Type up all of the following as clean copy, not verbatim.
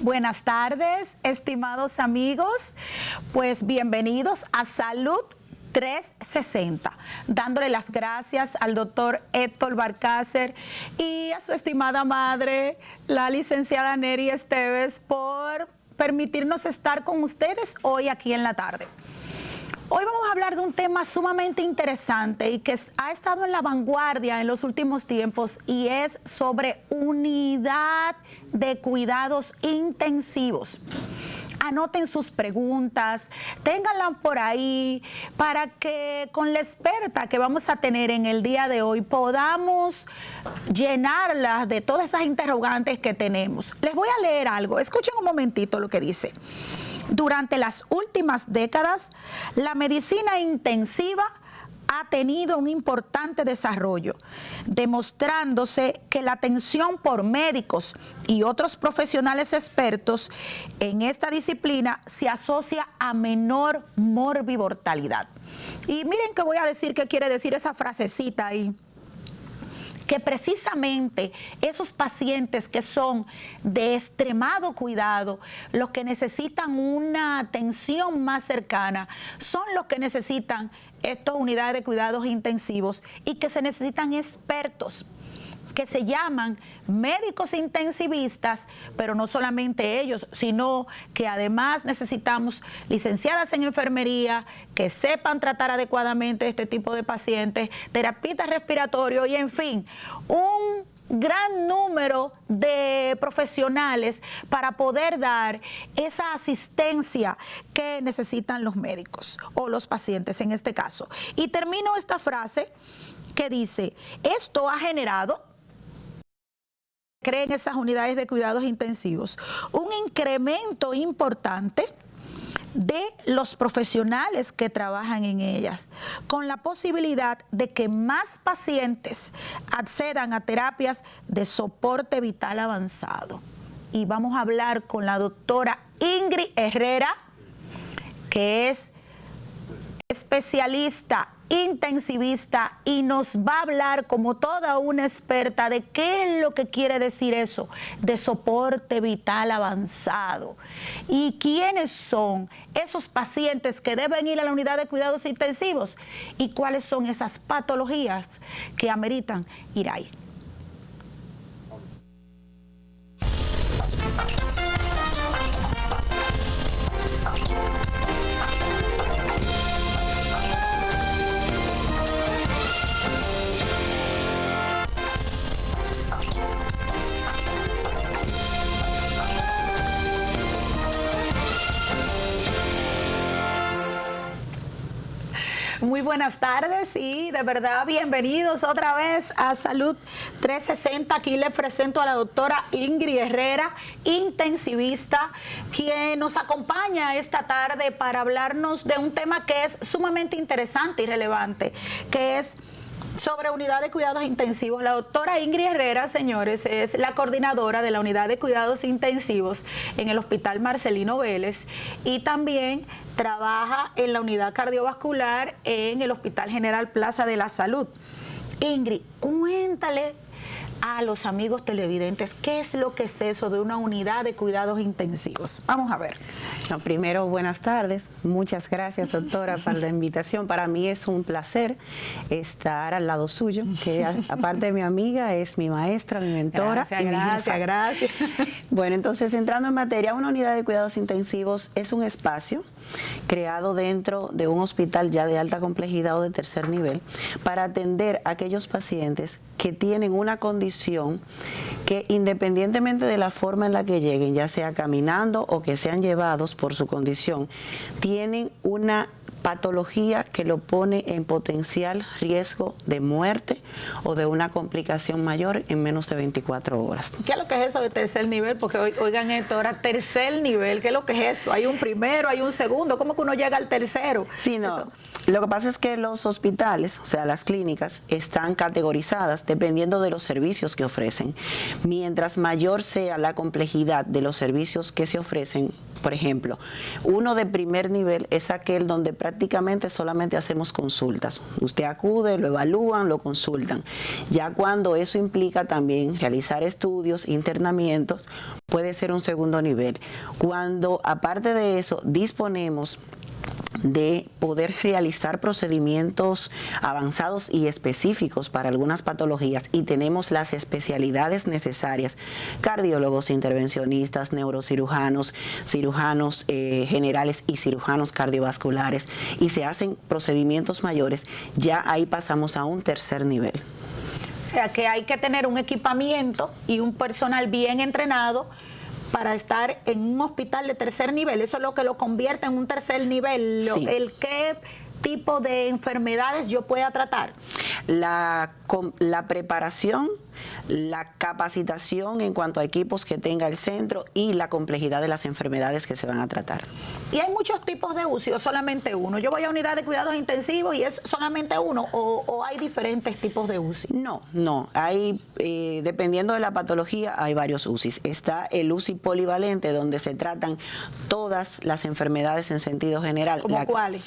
Buenas tardes, estimados amigos. Pues bienvenidos a Salud 360, dándole las gracias al doctor Héctor Balcácer y a su estimada madre, la licenciada Neri Esteves, por permitirnos estar con ustedes hoy aquí en la tarde. Hoy vamos a hablar de un tema sumamente interesante y que ha estado en la vanguardia en los últimos tiempos, y es sobre unidad de cuidados intensivos. Anoten sus preguntas, ténganlas por ahí para que con la experta que vamos a tener en el día de hoy podamos llenarlas de todas esas interrogantes que tenemos. Les voy a leer algo, escuchen un momentito lo que dice. Durante las últimas décadas, la medicina intensiva ha tenido un importante desarrollo, demostrándose que la atención por médicos y otros profesionales expertos en esta disciplina se asocia a menor morbi-mortalidad. Y miren que voy a decir qué quiere decir esa frasecita ahí. Que precisamente esos pacientes que son de extremado cuidado, los que necesitan una atención más cercana, son los que necesitan estas unidades de cuidados intensivos y que se necesitan expertos, que se llaman médicos intensivistas, pero no solamente ellos, sino que además necesitamos licenciadas en enfermería, que sepan tratar adecuadamente este tipo de pacientes, terapeutas respiratorios y, en fin, un gran número de profesionales para poder dar esa asistencia que necesitan los médicos o los pacientes en este caso. Y termino esta frase que dice: esto ha generado, creen esas unidades de cuidados intensivos, un incremento importante de los profesionales que trabajan en ellas, con la posibilidad de que más pacientes accedan a terapias de soporte vital avanzado. Y vamos a hablar con la doctora Ingrid Herrera, que es especialista intensivista, y nos va a hablar como toda una experta de qué es lo que quiere decir eso de soporte vital avanzado y quiénes son esos pacientes que deben ir a la unidad de cuidados intensivos y cuáles son esas patologías que ameritan ir ahí. Muy buenas tardes y de verdad bienvenidos otra vez a Salud 360. Aquí les presento a la doctora Ingrid Herrera, intensivista, quien nos acompaña esta tarde para hablarnos de un tema que es sumamente interesante y relevante, que es sobre unidad de cuidados intensivos. La doctora Ingrid Herrera, señores, es la coordinadora de la unidad de cuidados intensivos en el Hospital Marcelino Vélez y también trabaja en la unidad cardiovascular en el Hospital General Plaza de la Salud. Ingrid, cuéntale a los amigos televidentes qué es lo que es eso de una unidad de cuidados intensivos. Vamos a ver. No, primero, buenas tardes. Muchas gracias, doctora, por la invitación. Para mí es un placer estar al lado suyo, que aparte de mi amiga, es mi maestra, mi mentora. Gracias. Bueno, entonces, entrando en materia, una unidad de cuidados intensivos es un espacio creado dentro de un hospital ya de alta complejidad o de tercer nivel para atender a aquellos pacientes que tienen una condición que, independientemente de la forma en la que lleguen, ya sea caminando o que sean llevados por su condición, tienen una patología que lo pone en potencial riesgo de muerte o de una complicación mayor en menos de 24 horas. ¿Qué es lo que es eso de tercer nivel? Porque oigan esto, ahora tercer nivel, ¿qué es lo que es eso? Hay un primero, hay un segundo, ¿cómo que uno llega al tercero? Sí, no. Eso. Lo que pasa es que los hospitales, o sea, las clínicas, están categorizadas dependiendo de los servicios que ofrecen. Mientras mayor sea la complejidad de los servicios que se ofrecen, por ejemplo, uno de primer nivel es aquel donde prácticamente prácticamente solamente hacemos consultas. Usted acude, lo evalúan, lo consultan. Ya cuando eso implica también realizar estudios, internamientos, puede ser un segundo nivel. Cuando aparte de eso disponemos de poder realizar procedimientos avanzados y específicos para algunas patologías y tenemos las especialidades necesarias, cardiólogos, intervencionistas, neurocirujanos, cirujanos generales y cirujanos cardiovasculares, y se hacen procedimientos mayores, ya ahí pasamos a un tercer nivel. O sea que hay que tener un equipamiento y un personal bien entrenado para estar en un hospital de tercer nivel. Eso es lo que lo convierte en un tercer nivel. Sí. El qué tipo de enfermedades yo pueda tratar. La preparación, la capacitación en cuanto a equipos que tenga el centro y la complejidad de las enfermedades que se van a tratar. ¿Y hay muchos tipos de UCI o solamente uno? Yo voy a unidad de cuidados intensivos y es solamente uno, o hay diferentes tipos de UCI. No, hay, dependiendo de la patología, hay varios UCIs. Está el UCI polivalente, donde se tratan todas las enfermedades en sentido general. ¿Cómo cuáles?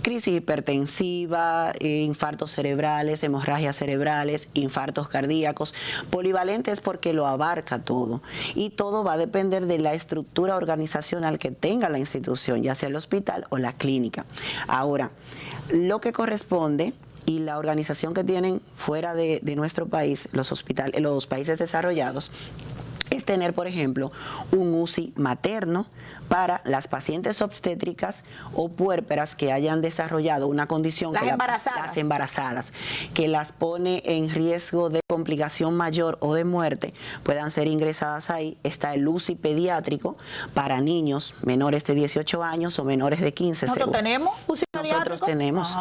Crisis hipertensiva, infartos cerebrales, hemorragias cerebrales, infartos cardíacos. Polivalente es porque lo abarca todo y todo va a depender de la estructura organizacional que tenga la institución, ya sea el hospital o la clínica. Ahora, lo que corresponde y la organización que tienen fuera de nuestro país, los países desarrollados, es tener, por ejemplo, un UCI materno para las pacientes obstétricas o puérperas que hayan desarrollado una condición, las embarazadas, que las pone en riesgo de complicación mayor o de muerte, puedan ser ingresadas ahí. Está el UCI pediátrico para niños menores de 18 años o menores de 15. ¿Nosotros tenemos UCI pediátrico? Nosotros tenemos.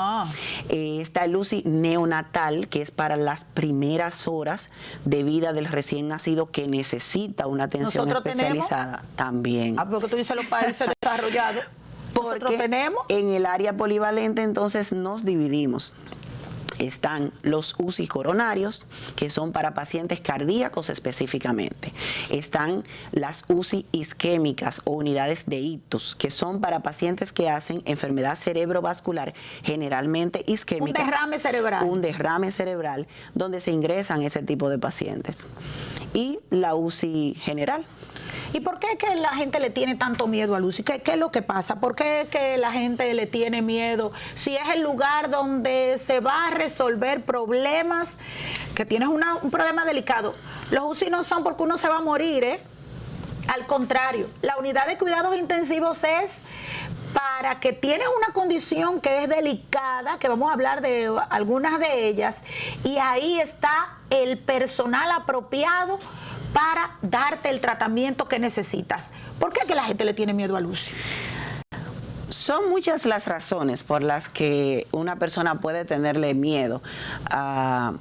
Está el UCI neonatal, que es para las primeras horas de vida del recién nacido que necesita una atención especializada. También. Porque tú dices los países desarrollados. Nosotros tenemos. En el área polivalente entonces nos dividimos. Están los UCI coronarios, que son para pacientes cardíacos específicamente. Están las UCI isquémicas o unidades de ictus, que son para pacientes que hacen enfermedad cerebrovascular, generalmente isquémica. Un derrame cerebral. Un derrame cerebral, donde se ingresan ese tipo de pacientes. Y la UCI general. ¿Y por qué que la gente le tiene tanto miedo al UCI? ¿Qué es lo que pasa? ¿Por qué que la gente le tiene miedo? Si es el lugar donde se va a resolver problemas, que tienes un problema delicado. Los UCI no son porque uno se va a morir, ¿eh? Al contrario, la unidad de cuidados intensivos es para que tienes una condición que es delicada, que vamos a hablar de algunas de ellas, y ahí está el personal apropiado para darte el tratamiento que necesitas. ¿Por qué que la gente le tiene miedo al UCI? Son muchas las razones por las que una persona puede tenerle miedo a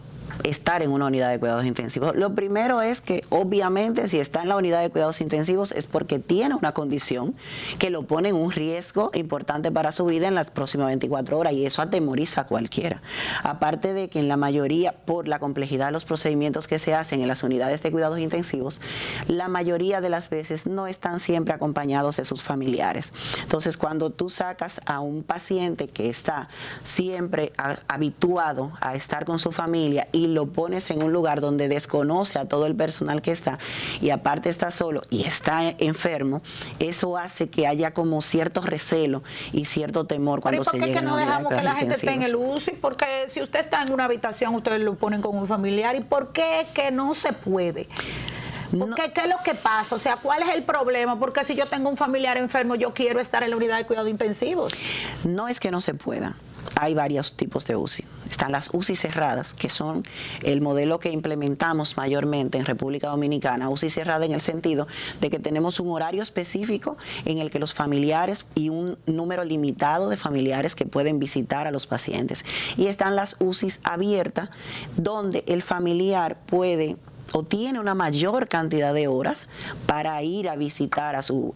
estar en una unidad de cuidados intensivos. Lo primero es que obviamente si está en la unidad de cuidados intensivos es porque tiene una condición que lo pone en un riesgo importante para su vida en las próximas 24 horas, y eso atemoriza a cualquiera. Aparte de que en la mayoría, por la complejidad de los procedimientos que se hacen en las unidades de cuidados intensivos, la mayoría de las veces no están siempre acompañados de sus familiares. Entonces, cuando tú sacas a un paciente que está siempre habituado a estar con su familia y lo pones en un lugar donde desconoce a todo el personal que está, y aparte está solo y está enfermo, eso hace que haya como cierto recelo y cierto temor cuando se llega a la unidad de cuidados intensivos. ¿Por qué que no dejamos que la gente esté en el UCI? Porque si usted está en una habitación, ustedes lo ponen con un familiar. ¿Y por qué que no se puede? Porque, ¿qué es lo que pasa? O sea, ¿cuál es el problema? Porque si yo tengo un familiar enfermo, yo quiero estar en la unidad de cuidados intensivos. No es que no se pueda. Hay varios tipos de UCI. Están las UCI cerradas, que son el modelo que implementamos mayormente en República Dominicana. UCI cerrada en el sentido de que tenemos un horario específico en el que los familiares y un número limitado de familiares que pueden visitar a los pacientes. Y están las UCIs abiertas, donde el familiar puede o tiene una mayor cantidad de horas para ir a visitar a su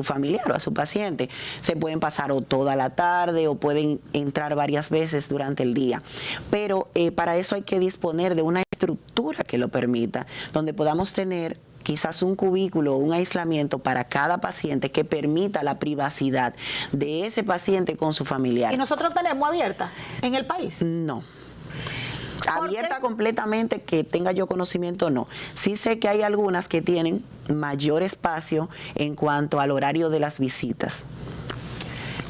familiar o a su paciente. Se pueden pasar o toda la tarde o pueden entrar varias veces durante el día. Pero para eso hay que disponer de una estructura que lo permita, donde podamos tener quizás un cubículo o un aislamiento para cada paciente que permita la privacidad de ese paciente con su familiar. ¿Y nosotros tenemos abierta en el país? No. Abierta completamente, que tenga yo conocimiento, no. Sí sé que hay algunas que tienen mayor espacio en cuanto al horario de las visitas.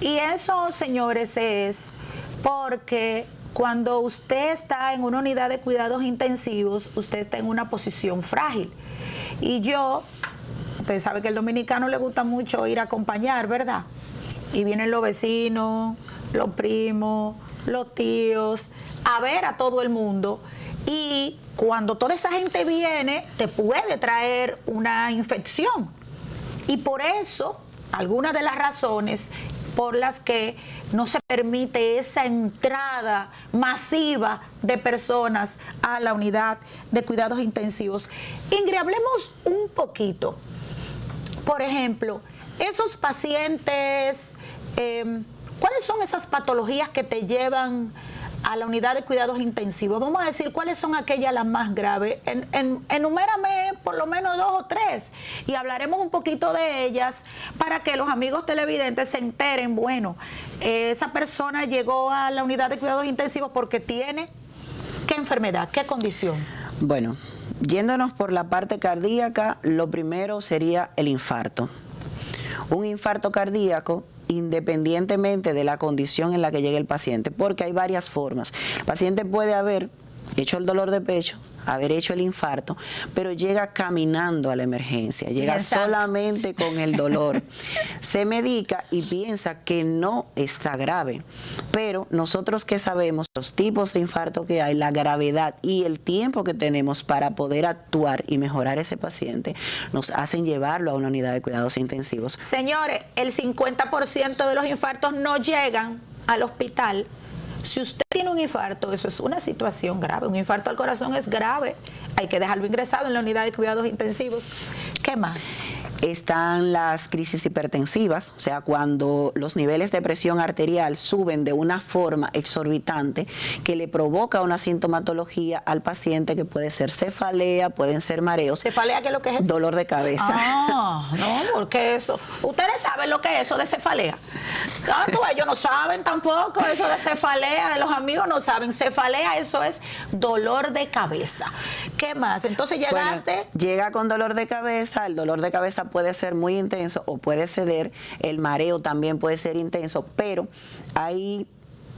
Y eso, señores, es porque cuando usted está en una unidad de cuidados intensivos, usted está en una posición frágil. Y usted sabe que al dominicano le gusta mucho ir a acompañar, ¿verdad? Y vienen los vecinos, los primos, los tíos, a ver a todo el mundo. Y cuando toda esa gente viene, te puede traer una infección. Y por eso, algunas de las razones por las que no se permite esa entrada masiva de personas a la unidad de cuidados intensivos. Ingrid, hablemos un poquito. Por ejemplo, esos pacientes, ¿cuáles son esas patologías que te llevan a la unidad de cuidados intensivos? Vamos a decir, ¿cuáles son aquellas las más graves? Enumérame por lo menos 2 o 3 y hablaremos un poquito de ellas para que los amigos televidentes se enteren. Bueno, esa persona llegó a la unidad de cuidados intensivos porque tiene ¿qué enfermedad? ¿Qué condición? Bueno, yéndonos por la parte cardíaca, lo primero sería el infarto. Un infarto cardíaco, independientemente de la condición en la que llegue el paciente, porque hay varias formas. El paciente puede haber hecho el dolor de pecho, haber hecho el infarto, pero llega caminando a la emergencia, llega solamente con el dolor. Se medica y piensa que no está grave, pero nosotros que sabemos los tipos de infarto que hay, la gravedad y el tiempo que tenemos para poder actuar y mejorar ese paciente, nos hacen llevarlo a una unidad de cuidados intensivos. Señores, el 50% de los infartos no llegan al hospital. Si usted tiene un infarto, eso es una situación grave. Un infarto al corazón es grave. Hay que dejarlo ingresado en la unidad de cuidados intensivos. ¿Qué más? Están las crisis hipertensivas, o sea, cuando los niveles de presión arterial suben de una forma exorbitante que le provoca una sintomatología al paciente que puede ser cefalea, pueden ser mareos. ¿Cefalea qué es lo que es eso? Dolor de cabeza. Ah, no, porque eso. ¿Ustedes saben lo que es eso de cefalea? Ellos no saben tampoco eso de cefalea, los amigos no saben. Cefalea, eso es dolor de cabeza. ¿Qué más? Entonces llegaste... Bueno, llega con dolor de cabeza, el dolor de cabeza puede ser muy intenso o puede ceder, el mareo también puede ser intenso, pero hay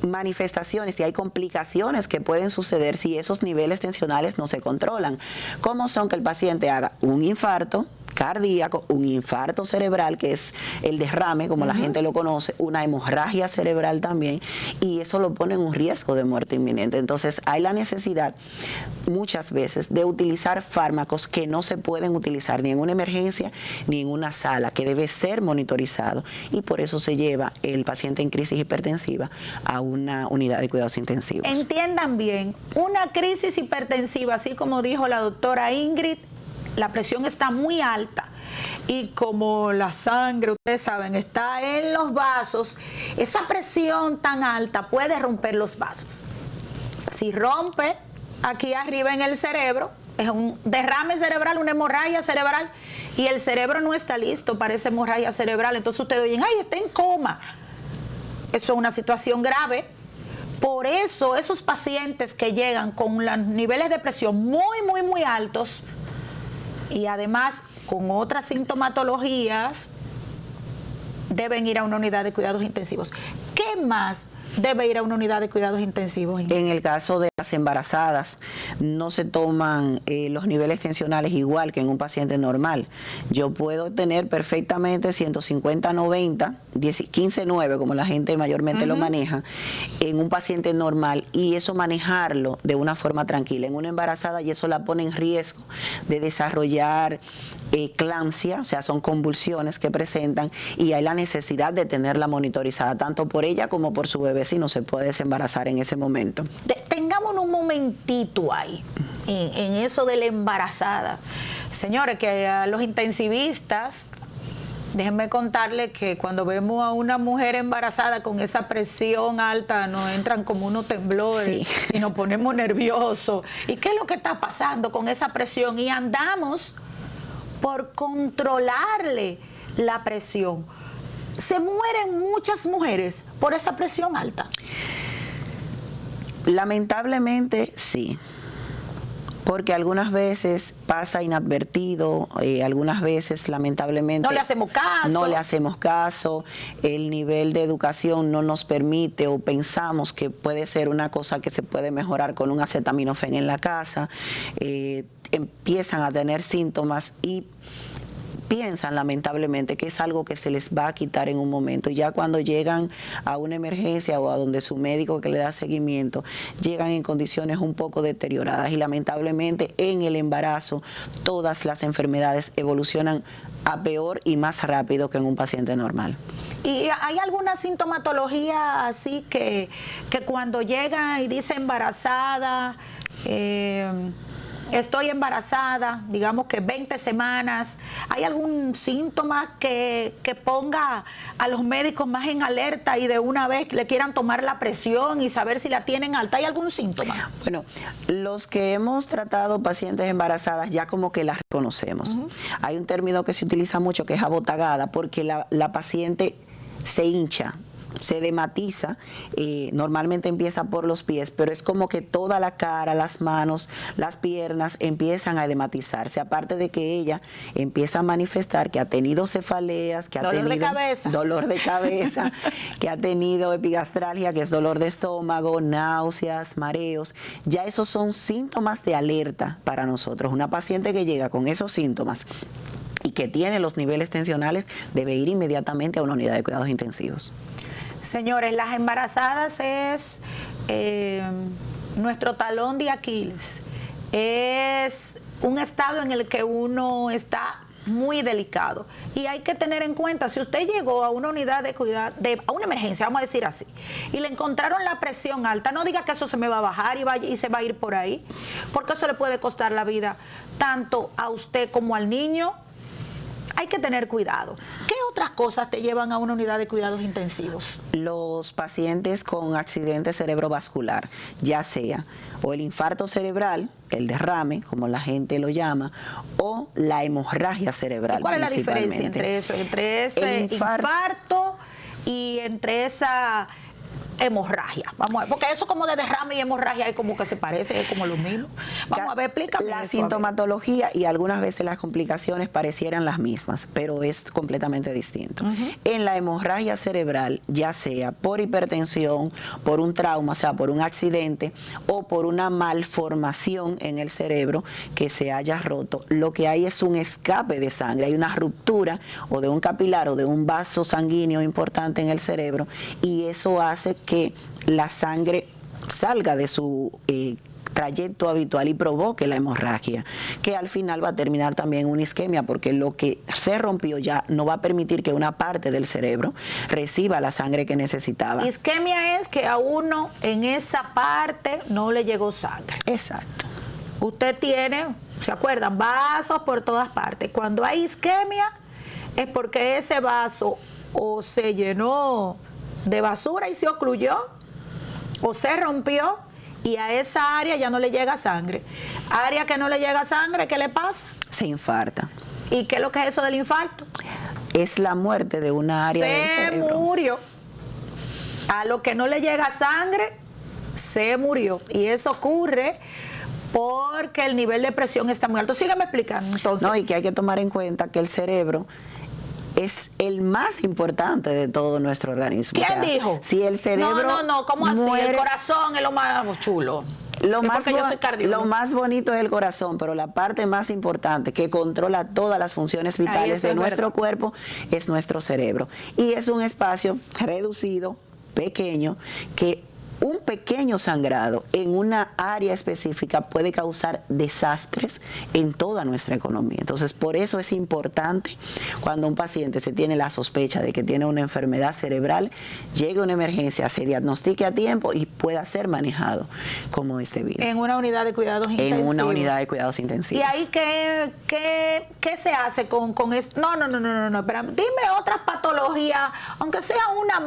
manifestaciones y hay complicaciones que pueden suceder si esos niveles tensionales no se controlan, como son que el paciente haga un infarto cardíaco, un infarto cerebral, que es el derrame, como la gente lo conoce, una hemorragia cerebral también, y eso lo pone en un riesgo de muerte inminente. Entonces hay la necesidad muchas veces de utilizar fármacos que no se pueden utilizar ni en una emergencia ni en una sala, que debe ser monitorizado, y por eso se lleva el paciente en crisis hipertensiva a una unidad de cuidados intensivos. Entiendan bien, una crisis hipertensiva, así como dijo la doctora Ingrid, la presión está muy alta y como la sangre, ustedes saben, está en los vasos, esa presión tan alta puede romper los vasos. Si rompe aquí arriba en el cerebro, es un derrame cerebral, una hemorragia cerebral, y el cerebro no está listo para esa hemorragia cerebral. Entonces ustedes oyen, ¡ay, está en coma! Eso es una situación grave. Por eso esos pacientes que llegan con los niveles de presión muy altos, y además con otras sintomatologías, deben ir a una unidad de cuidados intensivos. ¿Qué más debe ir a una unidad de cuidados intensivos? En el caso de las embarazadas, no se toman los niveles tensionales igual que en un paciente normal. Yo puedo tener perfectamente 150-90, 15-9, como la gente mayormente lo maneja, en un paciente normal, y eso manejarlo de una forma tranquila. En una embarazada, y eso la pone en riesgo de desarrollar eclampsia, o sea, son convulsiones que presentan, y hay la necesidad de tenerla monitorizada, tanto por ella como por su bebé, si no se puede desembarazar en ese momento. Tengamos un momentito ahí, en eso de la embarazada. Señores, que a los intensivistas, déjenme contarles que cuando vemos a una mujer embarazada con esa presión alta, nos entran como unos temblores y nos ponemos nerviosos. ¿Y qué es lo que está pasando con esa presión? Y andamos por controlarle la presión. ¿Se mueren muchas mujeres por esa presión alta? Lamentablemente sí, porque algunas veces pasa inadvertido, algunas veces lamentablemente no le hacemos caso. No le hacemos caso, el nivel de educación no nos permite o pensamos que puede ser una cosa que se puede mejorar con un acetaminofén en la casa, empiezan a tener síntomas y piensan lamentablemente que es algo que se les va a quitar en un momento. Ya cuando llegan a una emergencia o a donde su médico que le da seguimiento, llegan en condiciones un poco deterioradas y lamentablemente en el embarazo todas las enfermedades evolucionan a peor y más rápido que en un paciente normal. ¿Y hay alguna sintomatología así que cuando llega y dice embarazada, estoy embarazada, digamos que 20 semanas, ¿hay algún síntoma que ponga a los médicos más en alerta y de una vez le quieran tomar la presión y saber si la tienen alta? ¿Hay algún síntoma? Bueno, los que hemos tratado pacientes embarazadas ya como que las reconocemos. Hay un término que se utiliza mucho que es abotagada, porque la paciente se hincha, se dematiza, normalmente empieza por los pies, pero es como que toda la cara, las manos, las piernas empiezan a dematizarse, aparte de que ella empieza a manifestar que ha tenido cefaleas, que ha tenido dolor de cabeza, que ha tenido epigastralgia, que es dolor de estómago, náuseas, mareos. Ya esos son síntomas de alerta para nosotros. Una paciente que llega con esos síntomas y que tiene los niveles tensionales debe ir inmediatamente a una unidad de cuidados intensivos. Señores, las embarazadas es nuestro talón de Aquiles. Es un estado en el que uno está muy delicado. Y hay que tener en cuenta, si usted llegó a una unidad de cuidado, a una emergencia, vamos a decir así, y le encontraron la presión alta, no diga que eso se me va a bajar y se va a ir por ahí, porque eso le puede costar la vida tanto a usted como al niño. Hay que tener cuidado. ¿Qué otras cosas te llevan a una unidad de cuidados intensivos? Los pacientes con accidente cerebrovascular, ya sea o el infarto cerebral, el derrame, como la gente lo llama, o la hemorragia cerebral. ¿Y cuál es la diferencia entre eso, entre ese infarto y entre esa hemorragia? Vamos a ver, porque eso como de derrame y hemorragia es como que se parece, es como lo mismo. Vamos a ver, explícame la eso, sintomatología y algunas veces las complicaciones parecieran las mismas, pero es completamente distinto. En la hemorragia cerebral, ya sea por hipertensión, por un trauma, o sea, por un accidente o por una malformación en el cerebro que se haya roto, lo que hay es un escape de sangre, hay una ruptura o de un capilar o de un vaso sanguíneo importante en el cerebro, y eso hace que la sangre salga de su trayecto habitual y provoque la hemorragia, que al final va a terminar también una isquemia, porque lo que se rompió ya no va a permitir que una parte del cerebro reciba la sangre que necesitaba. Isquemia es que a uno en esa parte no le llegó sangre. Exacto. Usted tiene, ¿se acuerdan? Vasos por todas partes. Cuando hay isquemia es porque ese vaso o se llenó de basura y se ocluyó, o se rompió y a esa área ya no le llega sangre. Área que no le llega sangre, ¿qué le pasa? Se infarta. ¿Y qué es lo que es eso del infarto? Es la muerte de una área del cerebro. Se murió. A lo que no le llega sangre, se murió. Y eso ocurre porque el nivel de presión está muy alto. Sígueme explicando entonces. No, y que hay que tomar en cuenta que el cerebro es el más importante de todo nuestro organismo. ¿Quién dijo? Si el cerebro No, ¿cómo así? El corazón es lo más chulo. Lo más bonito es el corazón, pero la parte más importante que controla todas las funciones vitales de nuestro cuerpo es nuestro cerebro. Y es un espacio reducido, pequeño, que un pequeño sangrado en una área específica puede causar desastres en toda nuestra economía. Entonces, por eso es importante cuando un paciente se tiene la sospecha de que tiene una enfermedad cerebral, llegue a una emergencia, se diagnostique a tiempo y pueda ser manejado como es debido. En una unidad de cuidados intensivos. En una unidad de cuidados intensivos. ¿Y ahí qué se hace con esto? No, espérame. Dime otras patologías, aunque sea una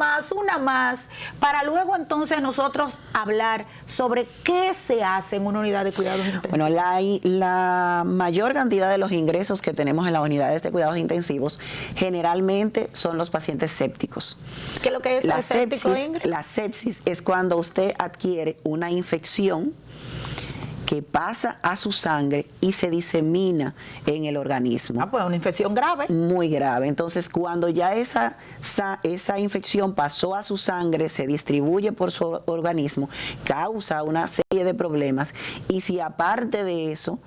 más, para luego entonces nosotros nosotros hablar sobre qué se hace en una unidad de cuidados intensivos. Bueno, la mayor cantidad de los ingresos que tenemos en las unidades de cuidados intensivos generalmente son los pacientes sépticos. ¿Qué es lo que es el séptico, Ingrid? La sepsis es cuando usted adquiere una infección que pasa a su sangre y se disemina en el organismo. Ah, pues una infección grave. Muy grave. Entonces, cuando ya esa infección pasó a su sangre, se distribuye por su organismo, causa una serie de problemas, y si aparte de eso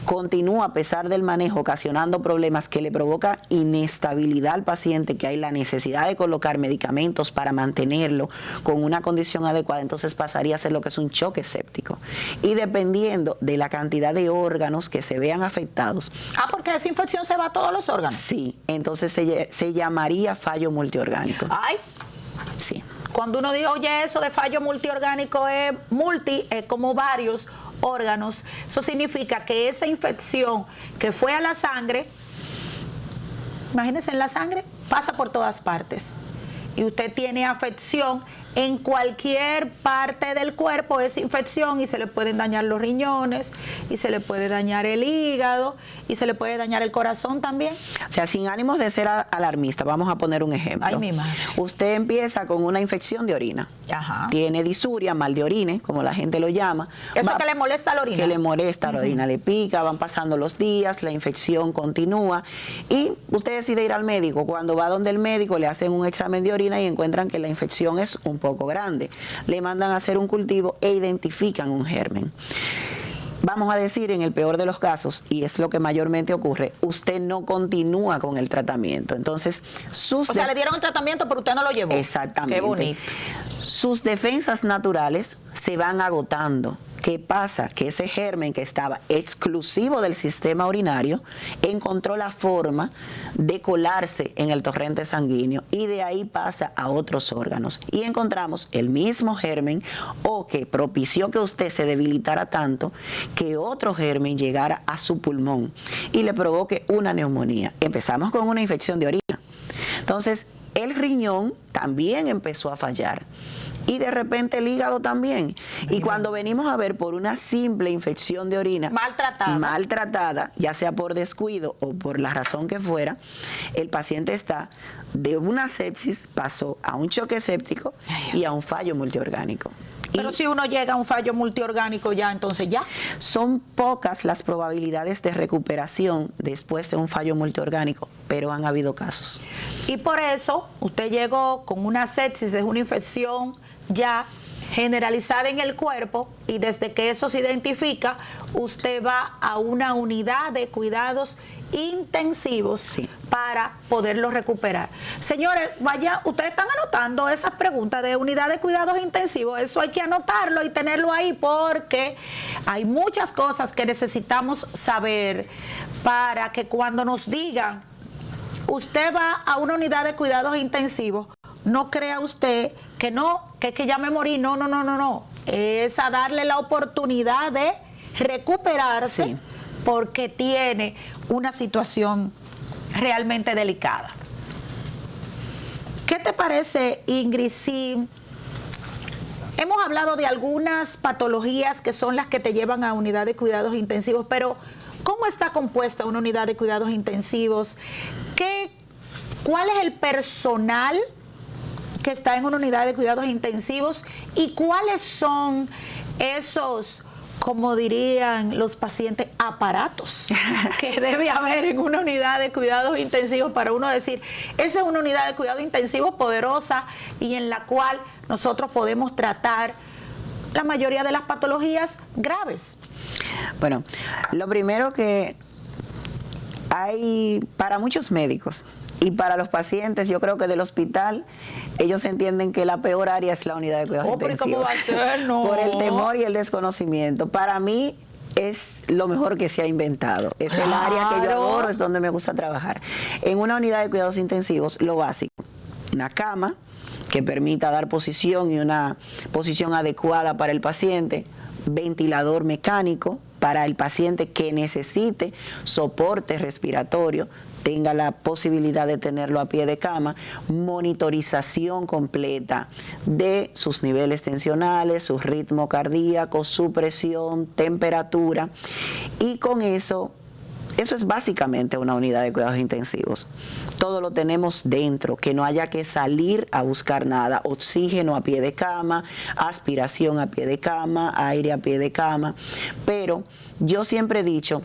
continúa a pesar del manejo ocasionando problemas que le provoca inestabilidad al paciente, que hay la necesidad de colocar medicamentos para mantenerlo con una condición adecuada, entonces pasaría a ser lo que es un choque séptico. Y dependiendo de la cantidad de órganos que se vean afectados. Ah, porque esa infección se va a todos los órganos. Sí, entonces se llamaría fallo multiorgánico. Ay. Sí. Cuando uno dice, oye, eso de fallo multiorgánico es como varios órganos, eso significa que esa infección que fue a la sangre, imagínense, en la sangre, pasa por todas partes. Y usted tiene afección en cualquier parte del cuerpo, esa infección, y se le pueden dañar los riñones, y se le puede dañar el hígado, y se le puede dañar el corazón también. O sea, sin ánimos de ser alarmista, vamos a poner un ejemplo. Ay, mi madre. Usted empieza con una infección de orina. Ajá. Tiene disuria, mal de orine, como la gente lo llama. Eso que le molesta la orina. Que le molesta la orina, le pica, van pasando los días, la infección continúa, y usted decide ir al médico. Cuando va donde el médico, le hacen un examen de orina y encuentran que la infección es un poco grande. Le mandan a hacer un cultivo e identifican un germen. Vamos a decir, en el peor de los casos, y es lo que mayormente ocurre, usted no continúa con el tratamiento. Entonces, o sea, le dieron el tratamiento, pero usted no lo llevó. Exactamente. Qué bonito. Sus defensas naturales se van agotando. ¿Qué pasa? Que ese germen que estaba exclusivo del sistema urinario encontró la forma de colarse en el torrente sanguíneo y de ahí pasa a otros órganos. Y encontramos el mismo germen, o que propició que usted se debilitara tanto que otro germen llegara a su pulmón y le provoque una neumonía. Empezamos con una infección de orina. Entonces, el riñón también empezó a fallar. Y de repente el hígado también. Y cuando venimos a ver, por una simple infección de orina maltratada, ya sea por descuido o por la razón que fuera, el paciente está de una sepsis, pasó a un choque séptico y a un fallo multiorgánico. Pero si uno llega a un fallo multiorgánico ya, entonces ya. Son pocas las probabilidades de recuperación después de un fallo multiorgánico, pero han habido casos. Y por eso usted llegó con una sepsis, es una infección ya generalizada en el cuerpo, y desde que eso se identifica, usted va a una unidad de cuidados intensivos para poderlo recuperar. Señores, vaya, ustedes están anotando esas preguntas de unidad de cuidados intensivos, eso hay que anotarlo y tenerlo ahí, porque hay muchas cosas que necesitamos saber para que cuando nos digan, usted va a una unidad de cuidados intensivos, no crea usted que no, que es que ya me morí, no, es a darle la oportunidad de recuperarse, porque tiene una situación realmente delicada. ¿Qué te parece, Ingrid, si hemos hablado de algunas patologías que son las que te llevan a unidad de cuidados intensivos, pero cómo está compuesta una unidad de cuidados intensivos? ¿Cuál es el personal que está en una unidad de cuidados intensivos y cuáles son esos, como dirían los pacientes, aparatos que debe haber en una unidad de cuidados intensivos para uno decir, esa es una unidad de cuidados intensivos poderosa y en la cual nosotros podemos tratar la mayoría de las patologías graves? Bueno, lo primero que hay para muchos médicos y para los pacientes, yo creo que del hospital, ellos entienden que la peor área es la unidad de cuidados intensivos. ¿Pero cómo va a ser? No. Por el temor y el desconocimiento. Para mí es lo mejor que se ha inventado. Es el área que yo adoro, es donde me gusta trabajar. En una unidad de cuidados intensivos, lo básico, una cama que permita dar posición y una posición adecuada para el paciente, ventilador mecánico para el paciente que necesite soporte respiratorio, tenga la posibilidad de tenerlo a pie de cama, monitorización completa de sus niveles tensionales, su ritmo cardíaco, su presión, temperatura, y con eso es básicamente una unidad de cuidados intensivos. Todo lo tenemos dentro, que no haya que salir a buscar nada. Oxígeno a pie de cama, aspiración a pie de cama, aire a pie de cama. Pero yo siempre he dicho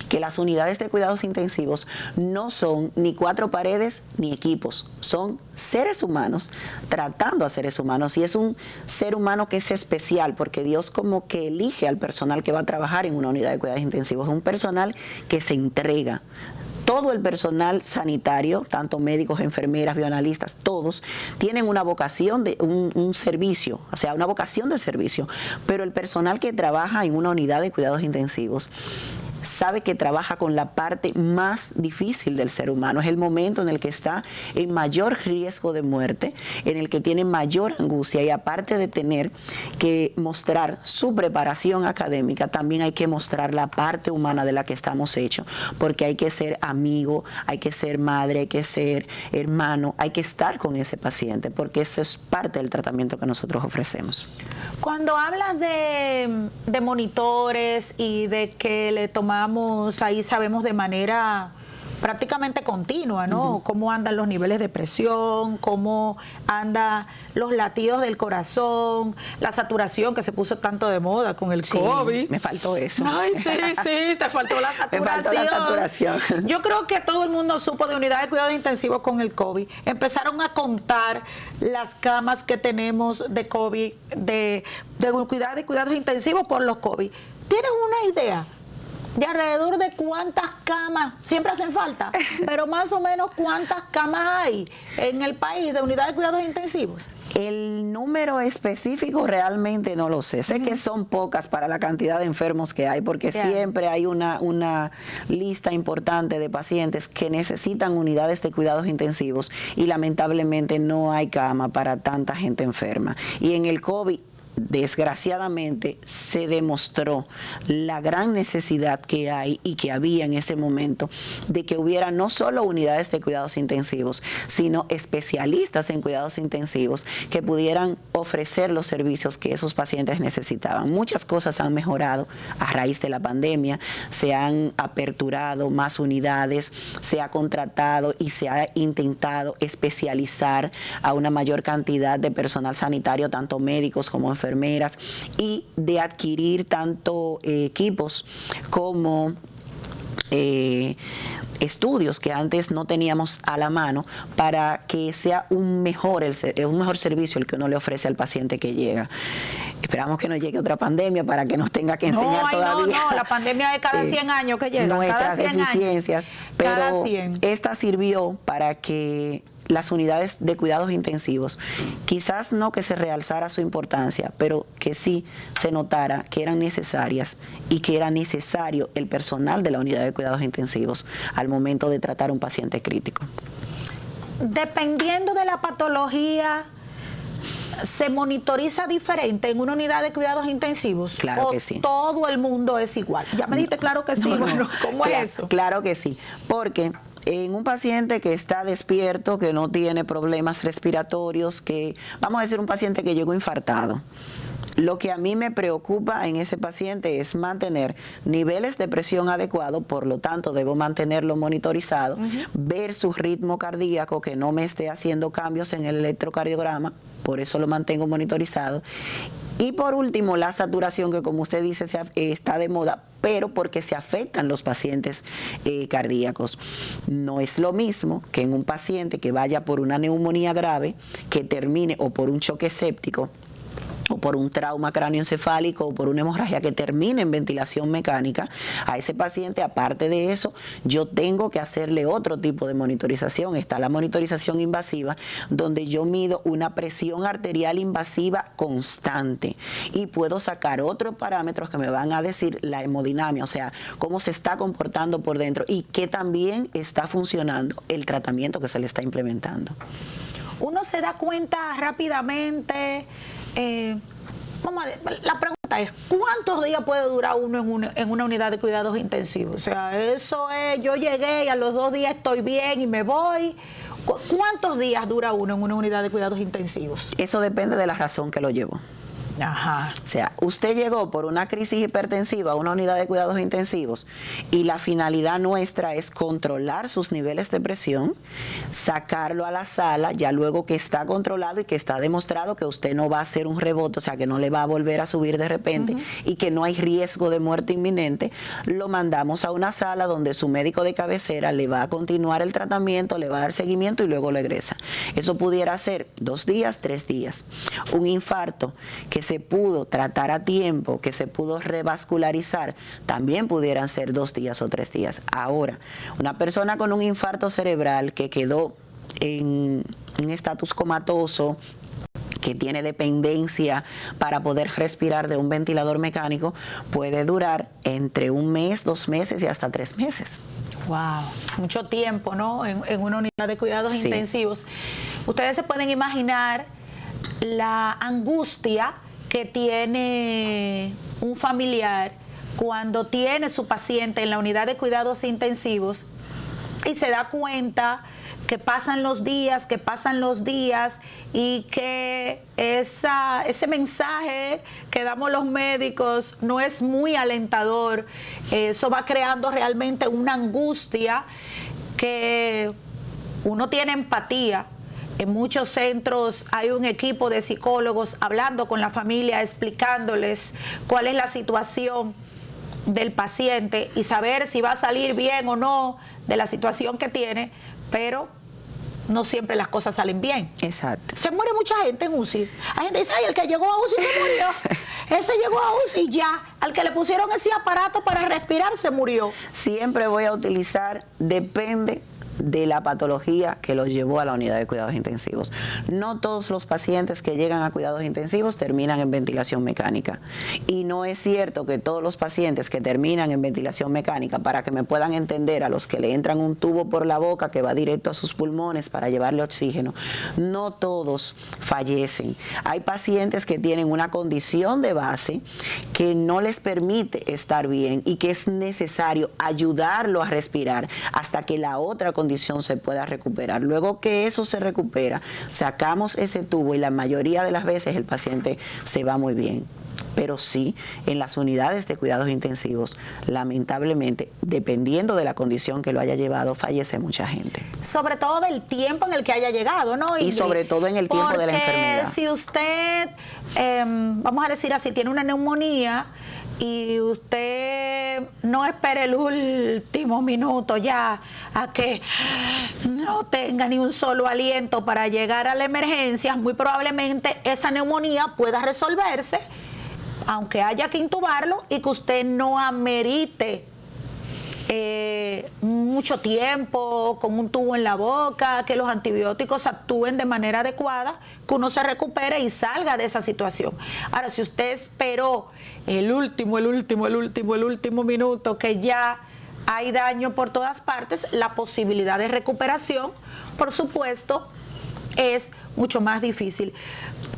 que las unidades de cuidados intensivos no son ni cuatro paredes ni equipos, son seres humanos tratando a seres humanos, y es un ser humano que es especial porque Dios como que elige al personal que va a trabajar en una unidad de cuidados intensivos, un personal que se entrega. Todo el personal sanitario, tanto médicos, enfermeras, bioanalistas, todos tienen una vocación de un servicio, o sea, una vocación de servicio, pero el personal que trabaja en una unidad de cuidados intensivos sabe que trabaja con la parte más difícil del ser humano. Es el momento en el que está en mayor riesgo de muerte, en el que tiene mayor angustia, y aparte de tener que mostrar su preparación académica, también hay que mostrar la parte humana de la que estamos hechos, porque hay que ser amigo, hay que ser madre, hay que ser hermano, hay que estar con ese paciente, porque eso es parte del tratamiento que nosotros ofrecemos. Cuando hablas de monitores y de que le tomamos, ahí sabemos de manera prácticamente continua, ¿no? Cómo andan los niveles de presión, cómo andan los latidos del corazón, la saturación que se puso tanto de moda con el COVID. Me faltó eso. Ay, sí, te faltó la saturación. Me faltó la saturación. Yo creo que todo el mundo supo de unidad de cuidados intensivos con el COVID. Empezaron a contar las camas que tenemos de COVID, de unidad de cuidados intensivos por los COVID. ¿Tienes una idea de alrededor de cuántas camas, siempre hacen falta, pero más o menos cuántas camas hay en el país de unidad de cuidados intensivos? El número específico realmente no lo sé. Sé que son pocas para la cantidad de enfermos que hay, porque siempre hay una lista importante de pacientes que necesitan unidades de cuidados intensivos y lamentablemente no hay cama para tanta gente enferma. Y en el COVID, desgraciadamente, se demostró la gran necesidad que hay y que había en ese momento de que hubiera no solo unidades de cuidados intensivos, sino especialistas en cuidados intensivos que pudieran ofrecer los servicios que esos pacientes necesitaban. Muchas cosas han mejorado a raíz de la pandemia, se han aperturado más unidades, se ha contratado y se ha intentado especializar a una mayor cantidad de personal sanitario, tanto médicos como enfermeras, y de adquirir tanto equipos como estudios que antes no teníamos a la mano, para que sea un mejor servicio el que uno le ofrece al paciente que llega. Esperamos que no llegue otra pandemia para que nos tenga que enseñar todavía. No, la pandemia es cada 100 años que llega. Nuestras cada 100 deficiencias, años. Pero cada 100. Esta sirvió para que las unidades de cuidados intensivos, quizás no que se realzara su importancia, pero que sí se notara que eran necesarias y que era necesario el personal de la unidad de cuidados intensivos al momento de tratar a un paciente crítico. Dependiendo de la patología, ¿se monitoriza diferente en una unidad de cuidados intensivos? Claro que sí. ¿O todo el mundo es igual? Ya me dijiste claro que sí. Bueno, ¿cómo es eso? Claro que sí, porque en un paciente que está despierto, que no tiene problemas respiratorios, que vamos a decir un paciente que llegó infartado, lo que a mí me preocupa en ese paciente es mantener niveles de presión adecuados, por lo tanto debo mantenerlo monitorizado, ver su ritmo cardíaco, que no me esté haciendo cambios en el electrocardiograma, por eso lo mantengo monitorizado. Y por último, la saturación, que como usted dice está de moda, pero porque se afectan los pacientes cardíacos. No es lo mismo que en un paciente que vaya por una neumonía grave, que termine, o por un choque séptico, o por un trauma cráneoencefálico, o por una hemorragia que termine en ventilación mecánica. A ese paciente, aparte de eso, yo tengo que hacerle otro tipo de monitorización. Está la monitorización invasiva, donde yo mido una presión arterial invasiva constante y puedo sacar otros parámetros que me van a decir la hemodinamia, o sea, cómo se está comportando por dentro y que también está funcionando el tratamiento que se le está implementando. Uno se da cuenta rápidamente. La pregunta pregunta es, ¿cuántos días puede durar uno en una unidad de cuidados intensivos? O sea, eso es, yo llegué y a los 2 días estoy bien y me voy. ¿Cuántos días dura uno en una unidad de cuidados intensivos? Eso depende de la razón que lo llevó. Ajá. O sea, usted llegó por una crisis hipertensiva a una unidad de cuidados intensivos y la finalidad nuestra es controlar sus niveles de presión, sacarlo a la sala, ya luego que está controlado y que está demostrado que usted no va a hacer un rebote, o sea, que no le va a volver a subir de repente y que no hay riesgo de muerte inminente, lo mandamos a una sala donde su médico de cabecera le va a continuar el tratamiento, le va a dar seguimiento y luego lo egresa. Eso pudiera ser 2 días, 3 días. Un infarto que se pudo tratar a tiempo, que se pudo revascularizar, también pudieran ser 2 días o 3 días. Ahora, una persona con un infarto cerebral que quedó en un estatus comatoso, que tiene dependencia para poder respirar de un ventilador mecánico, puede durar entre 1 mes, 2 meses y hasta 3 meses. Wow, mucho tiempo, ¿no? En una unidad de cuidados intensivos. Ustedes se pueden imaginar la angustia que tiene un familiar cuando tiene su paciente en la unidad de cuidados intensivos y se da cuenta que pasan los días y que ese mensaje que damos los médicos no es muy alentador. Eso va creando realmente una angustia que uno tiene empatía. En muchos centros hay un equipo de psicólogos hablando con la familia, explicándoles cuál es la situación del paciente y saber si va a salir bien o no de la situación que tiene, pero no siempre las cosas salen bien. Exacto. Se muere mucha gente en UCI. Hay gente que dice, ay, el que llegó a UCI se murió. Ese llegó a UCI y ya. Al que le pusieron ese aparato para respirar se murió. Siempre voy a utilizar, depende de la patología que los llevó a la unidad de cuidados intensivos. No todos los pacientes que llegan a cuidados intensivos terminan en ventilación mecánica. Y no es cierto que todos los pacientes que terminan en ventilación mecánica, para que me puedan entender, a los que le entran un tubo por la boca que va directo a sus pulmones para llevarle oxígeno, no todos fallecen. Hay pacientes que tienen una condición de base que no les permite estar bien y que es necesario ayudarlo a respirar hasta que la otra condición se pueda recuperar. Luego que eso se recupera, sacamos ese tubo y la mayoría de las veces el paciente se va muy bien. Pero sí, en las unidades de cuidados intensivos, lamentablemente, dependiendo de la condición que lo haya llevado, fallece mucha gente. Sobre todo del tiempo en el que haya llegado, ¿no, Ingrid? Y sobre todo en el tiempo de la enfermedad. Porque si usted, vamos a decir así, tiene una neumonía y usted no espere el último minuto ya a que no tenga ni un solo aliento para llegar a la emergencia, muy probablemente esa neumonía pueda resolverse, aunque haya que intubarlo, y que usted no amerite mucho tiempo con un tubo en la boca, que los antibióticos actúen de manera adecuada, que uno se recupere y salga de esa situación. Ahora, si usted esperó el último minuto, que ya hay daño por todas partes, la posibilidad de recuperación, por supuesto, es mucho más difícil.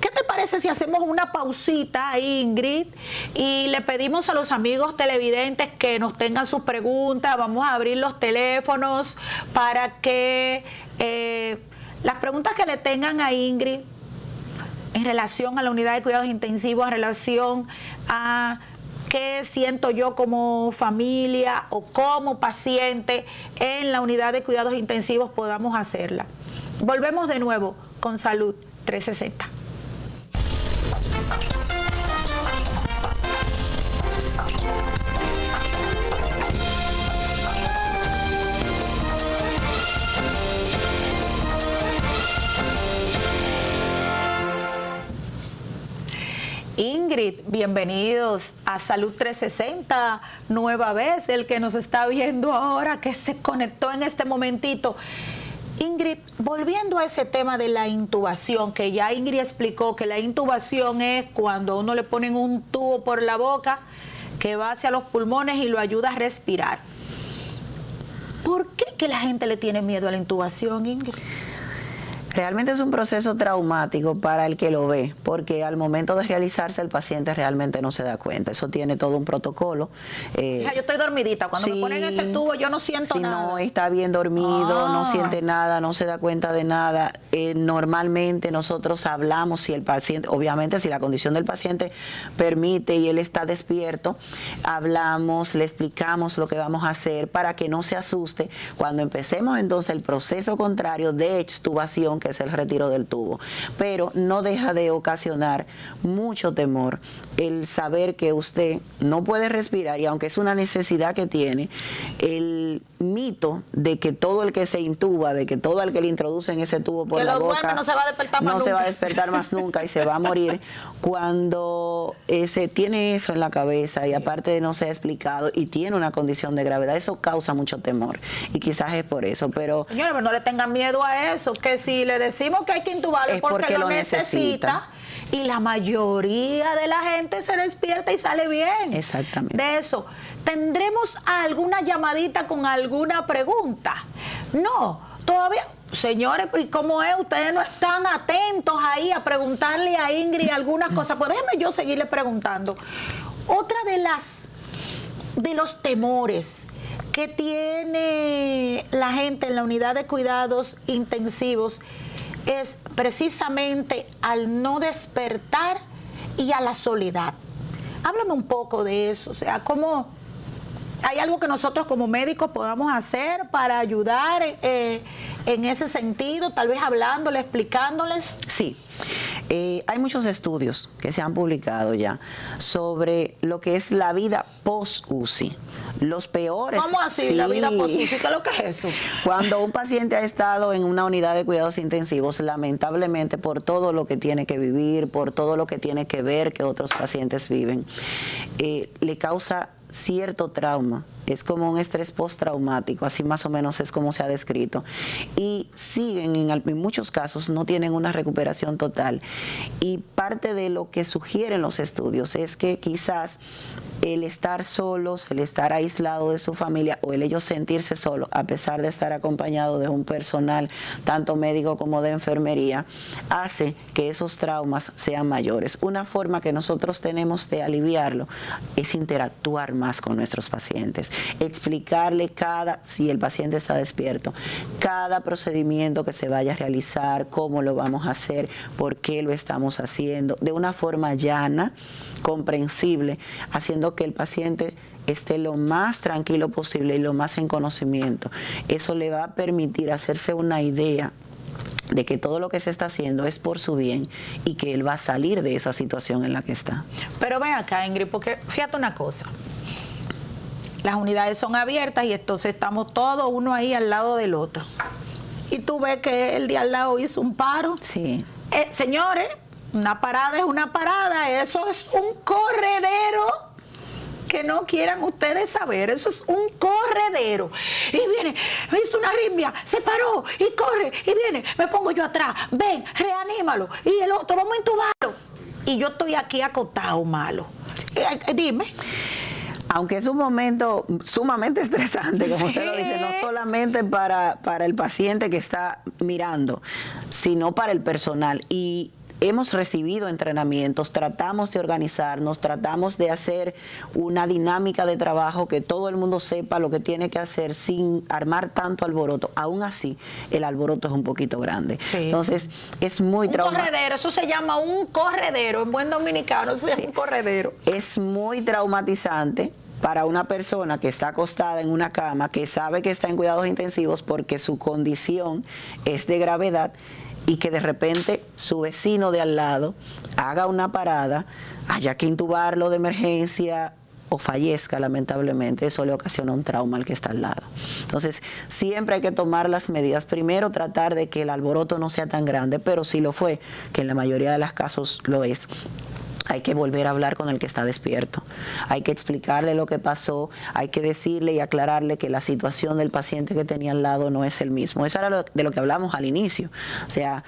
¿Qué te parece si hacemos una pausita, Ingrid, y le pedimos a los amigos televidentes que nos tengan sus preguntas? Vamos a abrir los teléfonos para que las preguntas que le tengan a Ingrid en relación a la unidad de cuidados intensivos, en relación a qué siento yo como familia o como paciente en la unidad de cuidados intensivos, podamos hacerla. Volvemos de nuevo con Salud 360. Ingrid, bienvenidos a Salud 360, nueva vez, el que nos está viendo ahora, que se conectó en este momentito. Ingrid, volviendo a ese tema de la intubación, que ya Ingrid explicó que la intubación es cuando a uno le ponen un tubo por la boca que va hacia los pulmones y lo ayuda a respirar. ¿Por qué que la gente le tiene miedo a la intubación, Ingrid? Realmente es un proceso traumático para el que lo ve, porque al momento de realizarse el paciente realmente no se da cuenta. Eso tiene todo un protocolo. O sea, yo estoy dormidita. Cuando me ponen ese tubo yo no siento nada. Si no está bien dormido, no siente nada, no se da cuenta de nada. Normalmente nosotros hablamos, si el paciente, obviamente si la condición del paciente permite y él está despierto, hablamos, le explicamos lo que vamos a hacer para que no se asuste cuando empecemos entonces el proceso contrario de extubación, que es el retiro del tubo. Pero no deja de ocasionar mucho temor el saber que usted no puede respirar, y aunque es una necesidad que tiene, el mito de que todo el que se intuba, de que todo el que le introduce en ese tubo por la boca no se va a despertar más no nunca. se va a despertar más nunca y se va a morir, cuando se tiene eso en la cabeza y aparte de no ser explicado y tiene una condición de gravedad, eso causa mucho temor y quizás es por eso. Pero señores, pero no le tengan miedo a eso, que si le decimos que hay que intubarlo es porque lo necesita, y la mayoría de la gente se despierta y sale bien. Exactamente. De eso, ¿tendremos alguna llamadita con alguna pregunta? No, todavía. Señores, ¿y cómo es? Ustedes no están atentos ahí a preguntarle a Ingrid algunas cosas. Pues déjenme yo seguirle preguntando. Otra de los temores que tiene la gente en la unidad de cuidados intensivos es precisamente al no despertar y a la soledad. Háblame un poco de eso, o sea, ¿cómo hay algo que nosotros como médicos podamos hacer para ayudar en ese sentido, tal vez hablándoles, explicándoles? Sí, hay muchos estudios que se han publicado ya sobre lo que es la vida post-UCI. Los peores. ¿Cómo así? Sí. La vida post-UCI, ¿qué es lo que es eso? Cuando un paciente ha estado en una unidad de cuidados intensivos, lamentablemente por todo lo que tiene que vivir, por todo lo que tiene que ver que otros pacientes viven, le causa cierto trauma. Es como un estrés postraumático, así más o menos es como se ha descrito. Y siguen, en muchos casos, no tienen una recuperación total. Y parte de lo que sugieren los estudios es que quizás el estar solos, el estar aislado de su familia o el ellos sentirse solos, a pesar de estar acompañado de un personal, tanto médico como de enfermería, hace que esos traumas sean mayores. Una forma que nosotros tenemos de aliviarlo es interactuar más con nuestros pacientes, explicarle si el paciente está despierto, cada procedimiento que se vaya a realizar, cómo lo vamos a hacer, por qué lo estamos haciendo, de una forma llana, comprensible, haciendo que el paciente esté lo más tranquilo posible y lo más en conocimiento. Eso le va a permitir hacerse una idea de que todo lo que se está haciendo es por su bien y que él va a salir de esa situación en la que está. Pero ven acá, Ingrid, porque fíjate una cosa. Las unidades son abiertas y entonces estamos todos uno ahí al lado del otro. Y tú ves que el de al lado hizo un paro. Sí. Señores, una parada es una parada, eso es un corredero que no quieran ustedes saber, eso es un corredero. Y viene, me hizo una arritmia, se paró y corre, y viene, me pongo yo atrás, ven, reanímalo, y el otro, vamos a intubarlo. Y yo estoy aquí acostado malo. Dime. Aunque es un momento sumamente estresante, como usted lo dice, no solamente para el paciente que está mirando, sino para el personal. Y hemos recibido entrenamientos, tratamos de organizarnos, tratamos de hacer una dinámica de trabajo que todo el mundo sepa lo que tiene que hacer sin armar tanto alboroto. Aún así, el alboroto es un poquito grande. Sí. Entonces, es muy traumático. Un corredero, eso se llama un corredero, en buen dominicano, eso se llama un corredero. Es muy traumatizante para una persona que está acostada en una cama, que sabe que está en cuidados intensivos porque su condición es de gravedad, y que de repente su vecino de al lado haga una parada, haya que intubarlo de emergencia o fallezca lamentablemente, eso le ocasiona un trauma al que está al lado. Entonces, siempre hay que tomar las medidas. Primero, tratar de que el alboroto no sea tan grande, pero si lo fue, que en la mayoría de los casos lo es, hay que volver a hablar con el que está despierto. Hay que explicarle lo que pasó, hay que decirle y aclararle que la situación del paciente que tenía al lado no es el mismo. Eso era de lo que hablamos al inicio. O sea,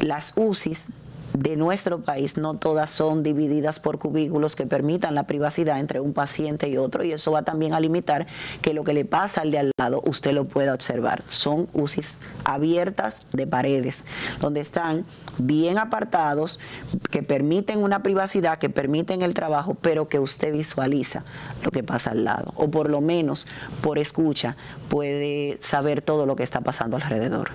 las UCIs de nuestro país, no todas son divididas por cubículos que permitan la privacidad entre un paciente y otro, y eso va también a limitar que lo que le pasa al de al lado usted lo pueda observar. Son UCIs abiertas de paredes, donde están bien apartados, que permiten una privacidad, que permiten el trabajo, pero que usted visualiza lo que pasa al lado, o por lo menos por escucha puede saber todo lo que está pasando alrededor.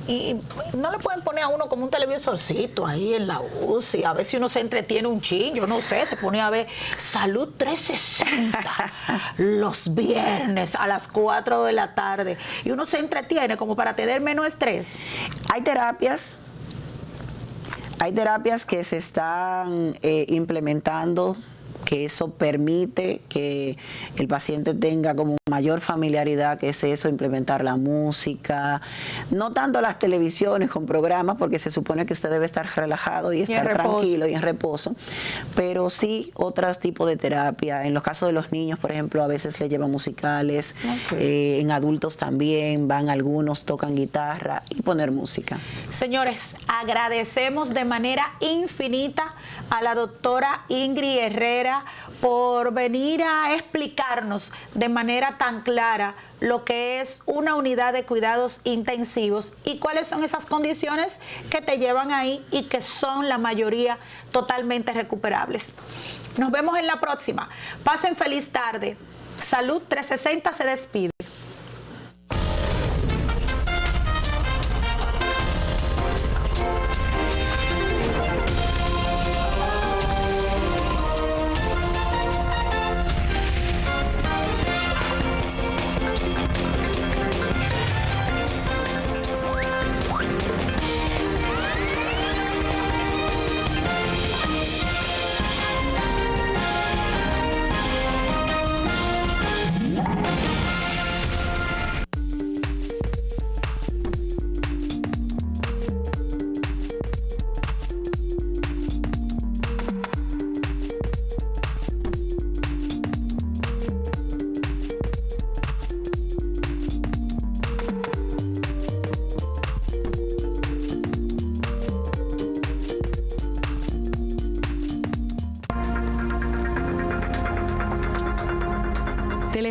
Y no le pueden poner a uno como un televisorcito ahí en la UCI, a ver si uno se entretiene un chin, yo no sé, se pone a ver Salud 360 los viernes a las 4 de la tarde y uno se entretiene como para tener menos estrés. Hay terapias que se están implementando, que eso permite que el paciente tenga como mayor familiaridad, que es eso, implementar la música, no tanto las televisiones con programas, porque se supone que usted debe estar relajado y estar tranquilo y en reposo, pero sí otros tipos de terapia. En los casos de los niños, por ejemplo, a veces le llevan musicales, en adultos también van algunos, tocan guitarra y poner música. Señores, agradecemos de manera infinita a la doctora Ingrid Herrera por venir a explicarnos de manera tan clara lo que es una unidad de cuidados intensivos y cuáles son esas condiciones que te llevan ahí y que son la mayoría totalmente recuperables. Nos vemos en la próxima. Pasen feliz tarde. Salud 360 se despide.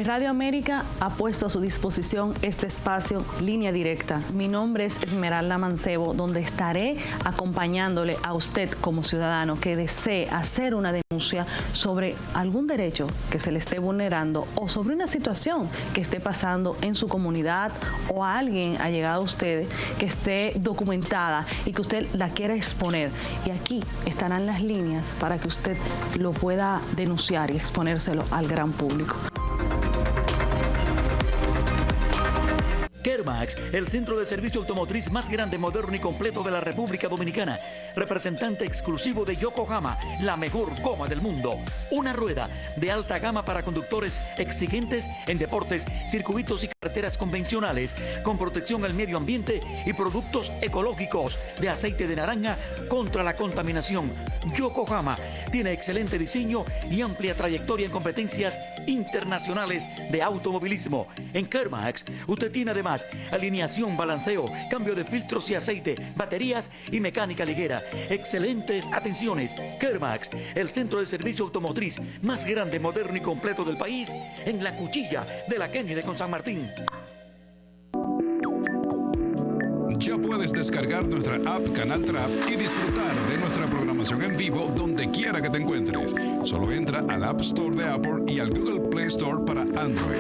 Radio América ha puesto a su disposición este espacio Línea Directa. Mi nombre es Esmeralda Mancebo, donde estaré acompañándole a usted como ciudadano que desee hacer una denuncia sobre algún derecho que se le esté vulnerando o sobre una situación que esté pasando en su comunidad o a alguien ha llegado a usted que esté documentada y que usted la quiera exponer. Y aquí estarán las líneas para que usted lo pueda denunciar y exponérselo al gran público. Kermax, el centro de servicio automotriz más grande, moderno y completo de la República Dominicana. Representante exclusivo de Yokohama, la mejor goma del mundo. Una rueda de alta gama para conductores exigentes en deportes, circuitos y carreteras convencionales, con protección al medio ambiente y productos ecológicos de aceite de naranja contra la contaminación. Yokohama tiene excelente diseño y amplia trayectoria en competencias internacionales de automovilismo. En Kermax, usted tiene además alineación, balanceo, cambio de filtros y aceite, baterías y mecánica ligera. Excelentes atenciones. Kermax, el centro de servicio automotriz más grande, moderno y completo del país, en la cuchilla de la Kennedy con San Martín. Ya puedes descargar nuestra app Canal Trap y disfrutar de nuestra programación en vivo donde quiera que te encuentres. Solo entra al App Store de Apple y al Google Play Store para Android.